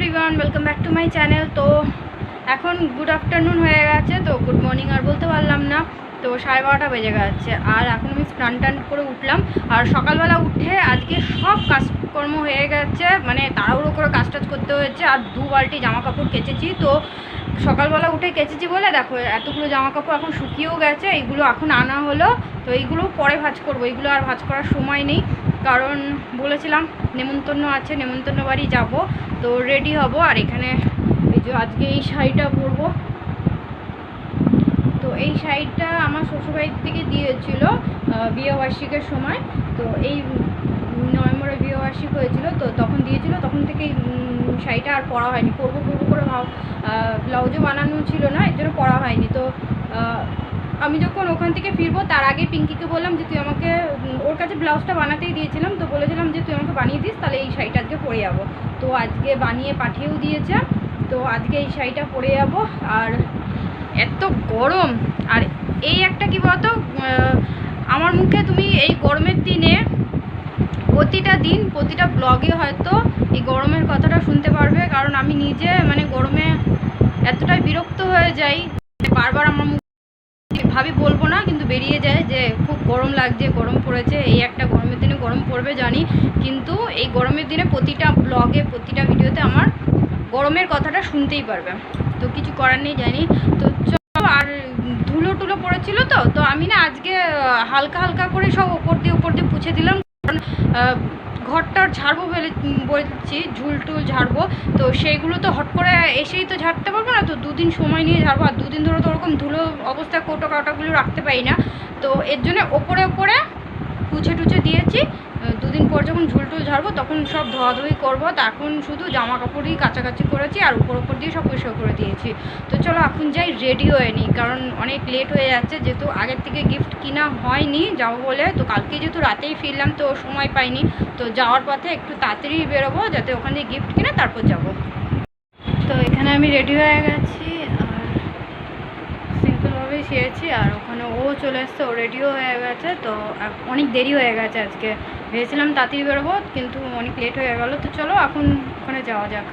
Everyone, welcome back to my channel. তো এখন good afternoon হয়ে গেছে, তো গুড মর্নিং আর বলতে পারলাম না। তো 12:30 বেজে গেছে আর এখন আমি স্নান টান করে উঠলাম। আর সকালবেলা উঠে আজকে সব কাজকর্ম হয়ে গেছে, মানে তাড়াহুড়ো করে কাজ টাজ করতে হয়েছে। আর 2 বালতি জামা কাপড় কেচেছি। তো সকালবেলা উঠে কেচেছি বলে দেখো এতগুলো জামা কাপড় এখন শুকিয়েও গেছে। এইগুলো এখন আনা হলো, তো এইগুলো পরে ভাঁজ করবো। এইগুলো আর ভাঁজ করার সময় নেই, কারণ বলেছিলাম নেমন্তন্ন আছে, নেমন্তন্ন বাড়ি যাব, তো রেডি হব। আর এখানে এই যে আজকে এই শাড়িটা পরবো। তো এই শাড়িটা আমার শ্বশুরবাড়ির থেকে দিয়েছিল বিয়েবার্ষিকের সময়। তো এই নভেম্বরে বিয়েবার্ষিক হয়েছিল, তো তখন দিয়েছিল, তখন থেকেই শাড়িটা আর পরা হয়নি। পরবো করে ব্লাউজও বানানো ছিল না, এর জন্য পরা হয়নি। তো আমি যখন ওখান থেকে ফিরবো তার আগে পিঙ্কিকে বললাম যে তুই আমাকে, ওর কাছে ব্লাউজটা বানাতেই দিয়েছিলাম, তো বলেছিলাম যে তুই আমাকে বানিয়ে দিস, তাহলে এই শাড়িটা আজকে পরে যাবো। তো আজকে বানিয়ে পাঠিয়েও দিয়েছে, তো আজকে এই শাড়িটা পরে যাবো। আর এত গরম, আর এই একটা কি বলতো, আমার মুখে তুমি এই গরমের দিনে প্রতিটা দিন প্রতিটা ব্লগে হয়তো এই গরমের কথাটা শুনতে পারবে, কারণ আমি নিজে মানে গরমে এতটাই বিরক্ত হয়ে যাই, বারবার আমার ভাবি বলবো না, কিন্তু বেরিয়ে যায় যে খুব গরম লাগছে, গরম পড়েছে। এই একটা গরমের দিনে গরম পড়বে জানি, কিন্তু এই গরমের দিনে প্রতিটা ব্লগে প্রতিটা ভিডিওতে আমার গরমের কথাটা শুনতেই পারবে। তো কিছু করার নেই, জানি। তো চলো, আর ধুলো টুলো পড়েছিল, তো আমি না আজকে হালকা হালকা করে সব উপর দিয়ে পুছে দিলাম, কারণ ঘরটার ঝাড়বো বলছি, ঝুল টুল ঝাড়বো। তো সেইগুলো তো হট করে এসেই তো ঝাড়তে পারবো না, তো 2 দিন সময় নিয়ে ঝাড়বো। আর 2 দিন ধরে তো ওরকম ধুলো অবস্থায় কোটো কাটাগুলো রাখতে পারি না, তো এর জন্য ওপরে পুছে টুছে দিয়েছি। 2 দিন পর যখন ঝুল টুল ঝাড়বো তখন সব ধোয়াধুয়ি করবো। তো এখন শুধু জামা কাপড়ই কাচাকাচি করেছি আর উপর দিয়ে সব পরিষ্কার করে দিয়েছি। তো চলো এখন যাই, রেডি হয়ে নিই, কারণ অনেক লেট হয়ে যাচ্ছে, যেহেতু আগের থেকে গিফট কিনা হয়নি যাবো বলে। তো কালকে যেহেতু রাতেই ফিরলাম, তো সময় পাইনি, তো যাওয়ার পথে একটু তাড়াতাড়ি বেরোবো, যাতে ওখান থেকে গিফট কিনে তারপর যাব। তো এখানে আমি রেডি হয়ে গেছি আর সিম্পলভাবেই শিয়েছি, আর ওখানে ও চলে এসছে, ও রেডিও হয়ে গেছে। তো অনেক দেরি হয়ে গেছে আজকে, ভেবেছিলাম তাড়াতাড়ি বেরোবো, কিন্তু অনেক লেট হয়ে গেল। তো চলো এখন ওখানে যাওয়া যাক।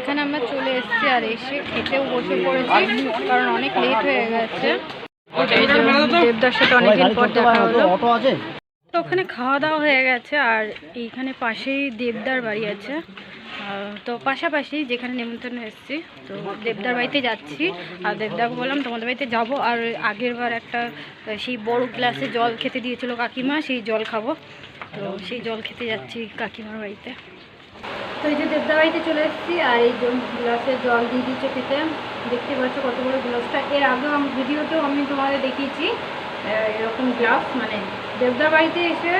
এখানে আমরা চলে এসেছি আর এসে খেতেও বসে পড়েছি, কারণ অনেক লেট হয়ে গেছে। দেবদার সাথে অনেকদিন পর দেখা হলো। তো ওখানে খাওয়া দাওয়া হয়ে গেছে, আর এইখানে পাশেই দেবদার বাড়ি আছে, তো পাশাপাশি যেখানে নেমন্তন্ন এসেছি। তো দেবদার বাড়িতে যাচ্ছি, আর দেবদাকে বললাম তোমাদের বাড়িতে যাব। আর আগের বার একটা সেই বড় গ্লাসে জল খেতে দিয়েছিল কাকিমা, সেই জল খাবো। তো সেই জল খেতে যাচ্ছি কাকিমার বাড়িতে। তো এই যে দেবদার বাড়িতে চলে এসেছি, আর এই গ্লাসে জল দিয়ে দিচ্ছে খেতে। দেখতে পাচ্ছ কত বড় গ্লাসটা, এর আগেও ভিডিওতেও আমি তোমাদের দেখিয়েছি এরকম গ্লাস। মানে দেবদার বাড়িতে এসে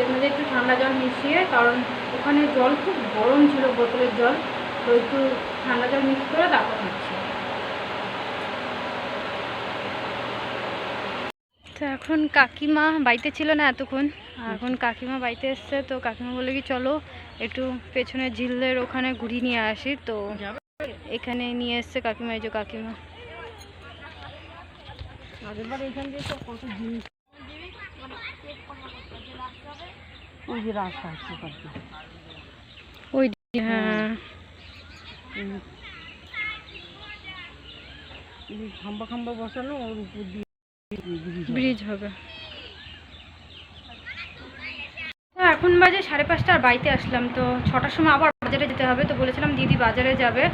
এর মধ্যে একটু ঠান্ডা জল মিশিয়ে, কারণ ওখানে জল খুব গরম ছিল বোতলের জল, তো একটু ঠান্ডা জল মিক্স করে তারপর খাচ্ছি। তো এখন কাকিমা বাড়িতে ছিল না এতক্ষণ, এখন কাকিমা বাড়িতে এসছে। তো কাকিমা বলে কি চলো একটু পেছনে ঝিলের ওখানে ঘুরিয়ে নিয়ে আসি, তো এখানে নিয়ে এসছে কাকিমা। এই যে কাকিমা ওই, হ্যাঁ খাম্বা বসানো, ওর উপর দিয়ে ব্রিজ হবে। তো এখন বাজে 5:30, আর বাড়িতে আসলাম। তো 6টার সময় আবার বাজারে যেতে হবে, তো বলেছিলাম দিদি বাজারে যাবে,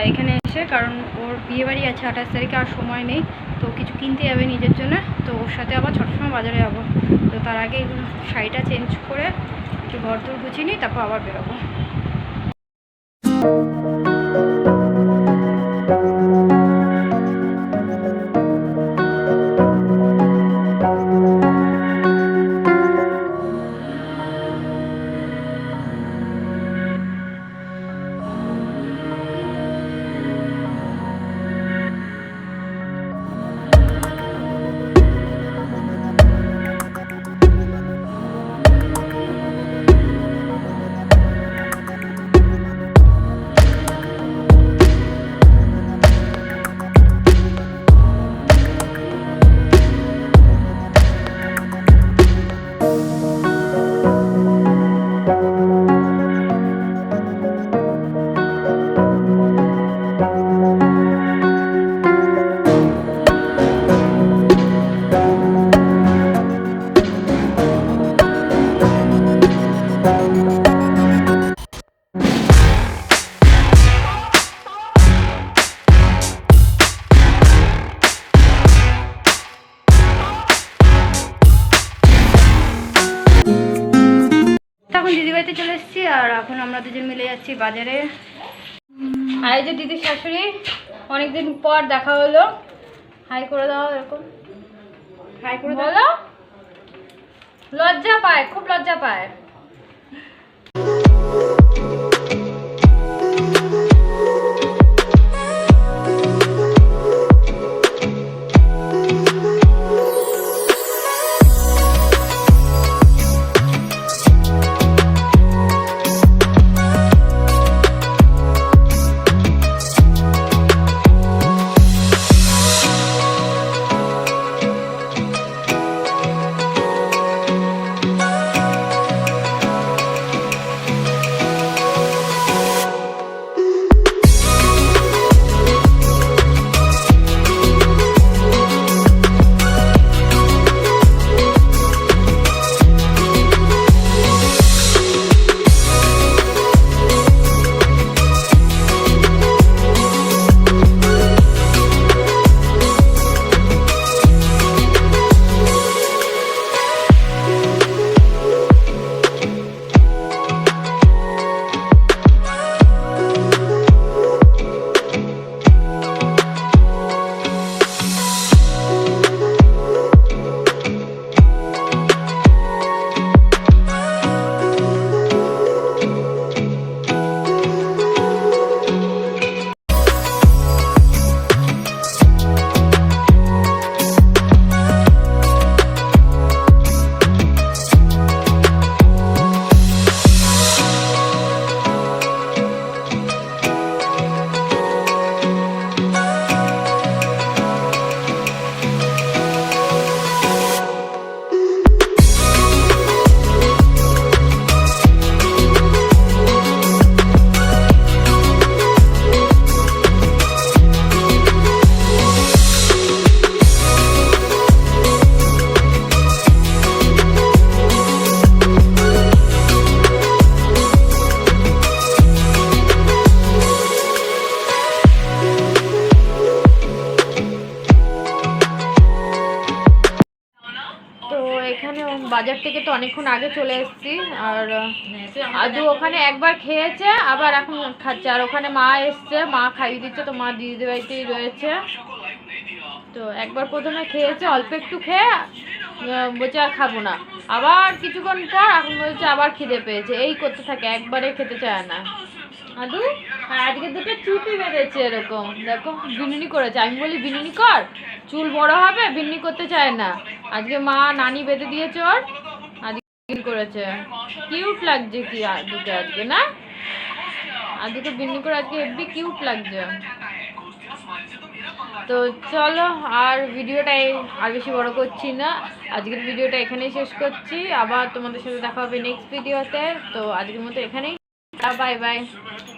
এখানে যাচ্ছে, কারণ ওর বিয়েবাড়ি আছে 28 তারিখে, আর সময় নেই। তো কিছু কিনতে যাবে নিজের জন্য, তো ওর সাথে আবার 6টার সময় বাজারে যাবো। তো তার আগে শাড়িটা চেঞ্জ করে একটু ঘর দূর গুছিয়ে নিই, তারপর আবার বেরোবো। এখন দিদিবাড়িতে চলে এসেছি, আর এখন আমরা দুজন মিলে যাচ্ছি বাজারে। আর এই যে দিদির শাশুড়ি, অনেকদিন পর দেখা হলো। হাই করে দাও, এরকম হাই করে বলো। লজ্জা পায়, খুব লজ্জা পায়। বাজার থেকে তো অনেকক্ষণ আগে চলে এসেছি, আর আদু ওখানে একবার খেয়েছে, আবার এখন খাচ্ছে। আর ওখানে মা এসছে, মা খাইয়ে দিচ্ছে, তো মা দিদির বাড়িতেই রয়েছে। তো একবার প্রথমে খেয়েছে, অল্প একটু খেয়ে বলছে আর খাবো না। আবার কিছুক্ষণ পর এখন বলছে আবার খিদে পেয়েছে, এই করতে থাকে, একবারে খেতে চায় না আদু। আর আজকে দুটো চুটি বেঁধেছে এরকম, দেখো বিনুনি করেছে। আমি বলি বিনুনি কর, চুল বড় হবে, বিনুনি করতে চায় না। আজকে মা নানি বেঁধে দিয়েছে ওর, আজকে করেছে। কিউট লাগছে কি আদুকে আজকে, না আদুকে বিনুনি করে আজকে হেব্বি কিউট লাগছে। তো চলো, আর ভিডিওটাই আর বেশি বড় করছি না, আজকের ভিডিওটা এখানেই শেষ করছি। আবার তোমাদের সাথে দেখা হবে নেক্সট ভিডিওতে। তো আজকের মতো এখানেই, বাই বাই।